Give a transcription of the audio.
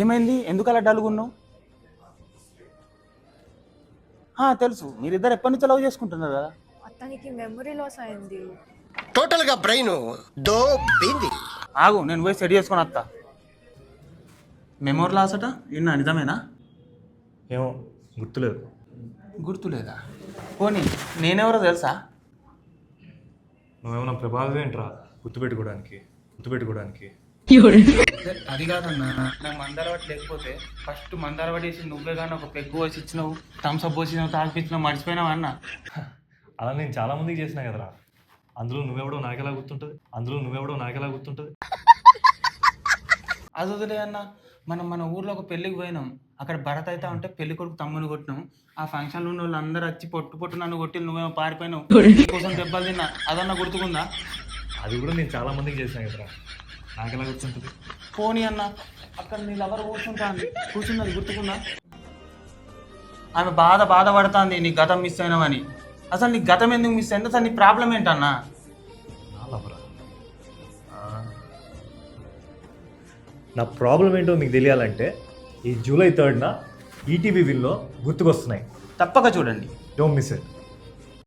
ఏమైంది? ఎందుకు అలా డల్గున్నావు? తెలుసు, మీరిద్దరు ఎప్పటి నుంచో లవ్ చేసుకుంటున్నారు కదా. అతనికి మెమరీ లాస్ అయింది. టోటల్ గా బ్రెయిన్ దోబింది. ఆగు, నేను పోయి సెట్ చేసుకొని వస్తా. మెమోరీ లాస్ అట, నిన్న నిజమేనా? ఏమో గుర్తులేదు. గుర్తులేదా? పోనీ నేనెవరో తెలుసా? నువ్వేమన్నా ప్రభావం ఏంట్రా గుర్తుపెట్టుకోవడానికి? అది కాదన్నా, నాకు మందారవాటి లేకపోతే ఫస్ట్ మందారవాటి వేసి నువ్వే కానీ ఒక పెగ్గు పోసి ఇచ్చినావు, థమ్స్అప్ పోసినావు, తాగిపించినావు, మర్చిపోయినావు అన్న. అలా నేను చాలా మందికి చేసినా కదరా. అందులో నువ్వెవడో నాకెలా గుర్తుంటుంది? అది వదిలే అన్న, మన ఊర్లో ఒక పెళ్ళికి పోయినాం. అక్కడ భరత్ అయితే ఉంటే పెళ్లి కొడుకు తమ్ముని కొట్టినాం. ఆ ఫంక్షన్లో ఉన్న వాళ్ళు అందరూ వచ్చి పొట్టు నన్ను కొట్టి నువ్వేమో పారిపోయినావు. కోసం దెబ్బలు తిన్నా, అదన్నా గుర్తుకుందా? అది కూడా నేను చాలా మందికి చేసినా కదరా, నాకెలా గుర్తుంటుంది? పోనీ అన్న, అక్కడ నీ లవర్ కూర్చున్నది గుర్తుకుందా? ఆమె బాధపడుతుంది నీ గతం మిస్ అయినావని. అసలు నీ గతం ఎందుకు మిస్ అయింది? అసలు నీ ప్రాబ్లం ఏంటన్నా? నా ప్రాబ్లం ఏంటో మీకు తెలియాలంటే ఈ జూలై 3న ఈటీవీ విన్లో గుర్తుకొస్తున్నాయి. తప్పక చూడండి. Don't miss it.